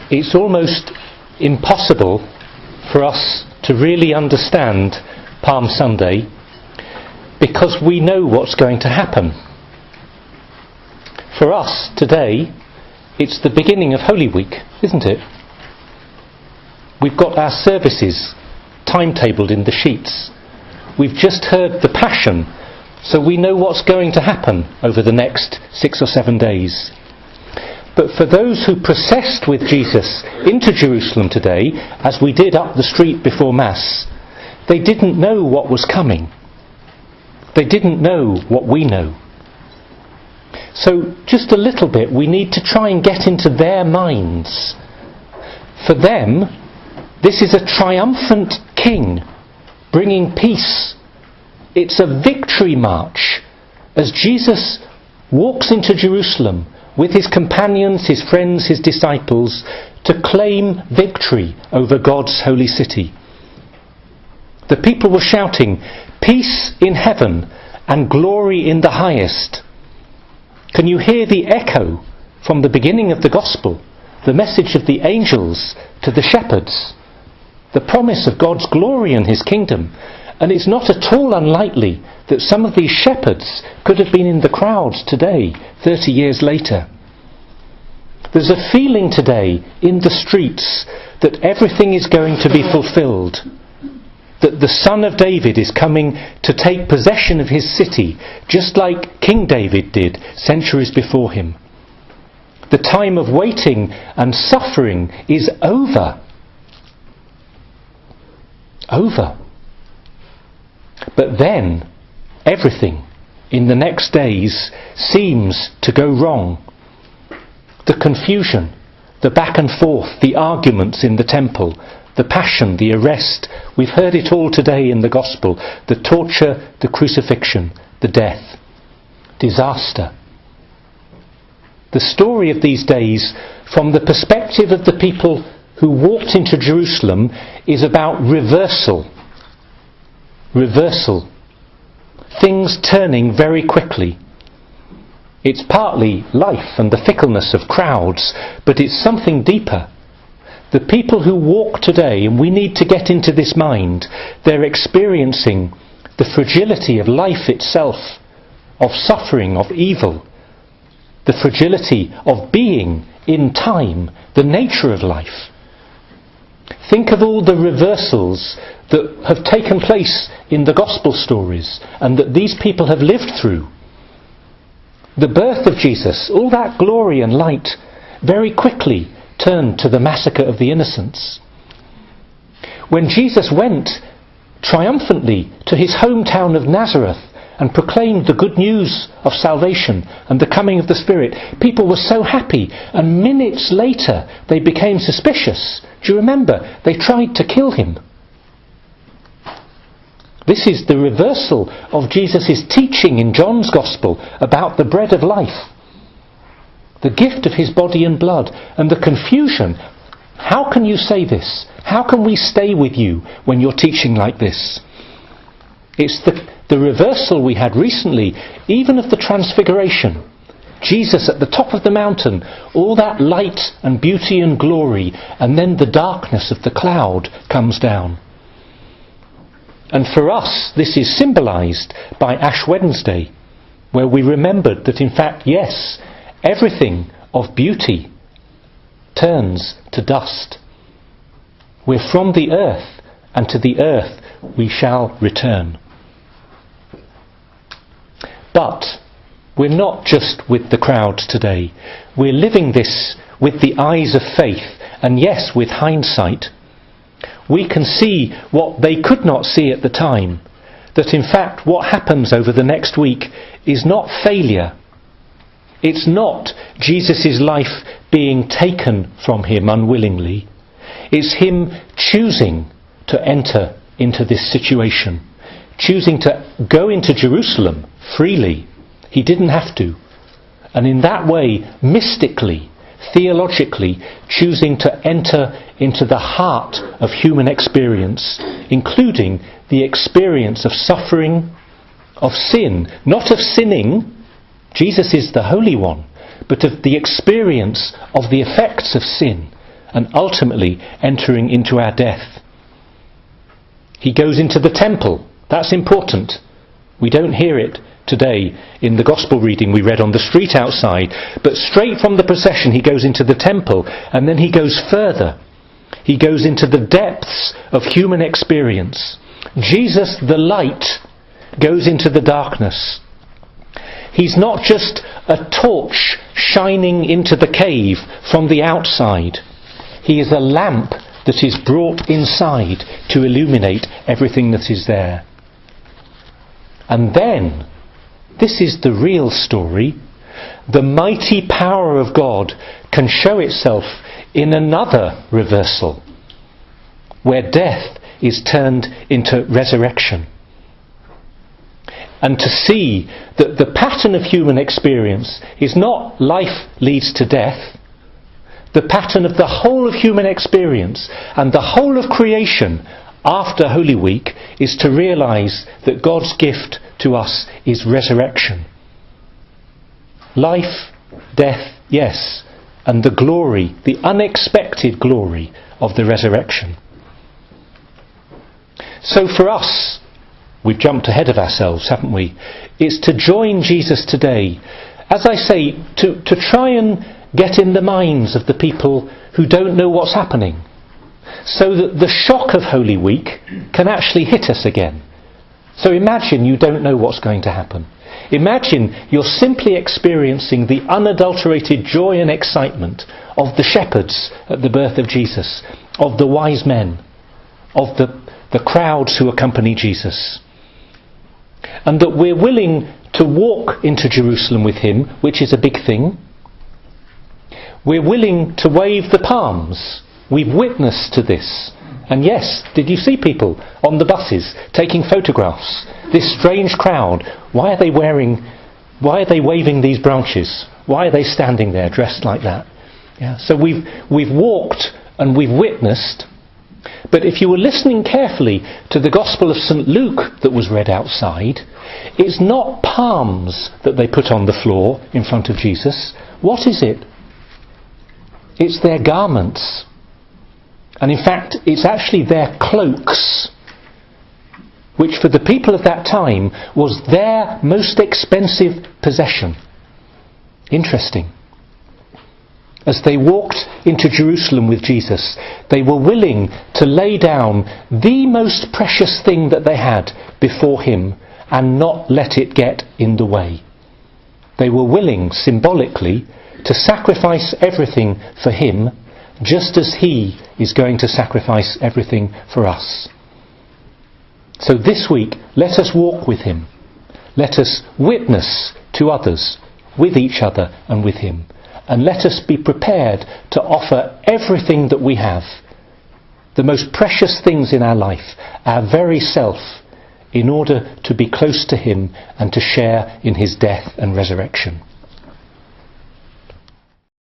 it's almost impossible for us to really understand Palm Sunday because we know what's going to happen. For us today, it's the beginning of Holy Week, isn't it? We've got our services timetabled in the sheets. We've just heard the Passion, so we know what's going to happen over the next 6 or 7 days. But for those who processed with Jesus into Jerusalem today, as we did up the street before Mass, they didn't know what was coming. They didn't know what we know. So just a little bit, we need to try and get into their minds. For them, this is a triumphant king bringing peace. It's a victory march as Jesus walks into Jerusalem with his companions, his friends, his disciples, to claim victory over God's holy city. The people were shouting, "Peace in heaven and glory in the highest." Can you hear the echo from the beginning of the Gospel, the message of the angels to the shepherds, the promise of God's glory and his kingdom? And it's not at all unlikely that some of these shepherds could have been in the crowds today, 30 years later. There's a feeling today in the streets that everything is going to be fulfilled, that the Son of David is coming to take possession of his city, just like King David did centuries before him. The time of waiting and suffering is over. Over. But then, everything in the next days seems to go wrong. The confusion, the back and forth, the arguments in the temple, the passion, the arrest, we've heard it all today in the Gospel. The torture, the crucifixion, the death, disaster. The story of these days, from the perspective of the people who walked into Jerusalem, is about reversal. Reversal. Things turning very quickly. It's partly life and the fickleness of crowds, but it's something deeper. The people who walk today, and we need to get into this mind, they're experiencing the fragility of life itself, of suffering, of evil, the fragility of being in time, the nature of life. Think of all the reversals that have taken place in the Gospel stories and that these people have lived through. The birth of Jesus, all that glory and light, very quickly turned to the massacre of the innocents. When Jesus went triumphantly to his hometown of Nazareth and proclaimed the good news of salvation and the coming of the Spirit, people were so happy, and minutes later they became suspicious. Do you remember? They tried to kill him. This is the reversal of Jesus' teaching in John's Gospel about the bread of life, the gift of his body and blood, and the confusion. How can you say this? How can we stay with you when you're teaching like this? It's the reversal we had recently, even of the Transfiguration. Jesus at the top of the mountain, all that light and beauty and glory, and then the darkness of the cloud comes down. And for us, this is symbolised by Ash Wednesday, where we remembered that in fact, yes, everything of beauty turns to dust. We're from the earth, and to the earth we shall return. But we're not just with the crowds today. We're living this with the eyes of faith, and yes, with hindsight. We can see what they could not see at the time, that in fact what happens over the next week is not failure. It's not Jesus' life being taken from him unwillingly. It's him choosing to enter into this situation, choosing to go into Jerusalem freely. He didn't have to. And in that way, mystically, theologically, choosing to enter into the heart of human experience, including the experience of suffering, of sin, not of sinning. Jesus is the Holy One, but of the experience of the effects of sin, and ultimately entering into our death. He goes into the temple. That's important. We don't hear it today in the gospel reading we read on the street outside, but straight from the procession he goes into the temple, and then he goes further. He goes into the depths of human experience. Jesus, the light, goes into the darkness. He's not just a torch shining into the cave from the outside. He is a lamp that is brought inside to illuminate everything that is there. And then, this is the real story, the mighty power of God can show itself in another reversal, where death is turned into resurrection. And to see that the pattern of human experience is not life leads to death. The pattern of the whole of human experience and the whole of creation after Holy Week is to realise that God's gift to us is resurrection. Life, death, yes, and the glory, the unexpected glory of the resurrection. So for us, we've jumped ahead of ourselves, haven't we? It's to join Jesus today, as I say, to try and get in the minds of the people who don't know what's happening, so that the shock of Holy Week can actually hit us again. So imagine you don't know what's going to happen. Imagine you're simply experiencing the unadulterated joy and excitement of the shepherds at the birth of Jesus, of the wise men, of the crowds who accompany Jesus. And that we're willing to walk into Jerusalem with him, which is a big thing. We're willing to wave the palms. We've witnessed to this. And yes, did you see people on the buses taking photographs? This strange crowd, why are they waving these branches? Why are they standing there dressed like that? Yeah, so we've walked and we've witnessed. But if you were listening carefully to the Gospel of St. Luke that was read outside, it's not palms that they put on the floor in front of Jesus. What is it? It's their garments. And in fact, it's actually their cloaks, which for the people of that time was their most expensive possession. Interesting. As they walked into Jerusalem with Jesus, they were willing to lay down the most precious thing that they had before him and not let it get in the way. They were willing, symbolically, to sacrifice everything for him, just as he is going to sacrifice everything for us. So this week, let us walk with him. Let us witness to others, with each other and with him. And let us be prepared to offer everything that we have, the most precious things in our life, our very self, in order to be close to him and to share in his death and resurrection.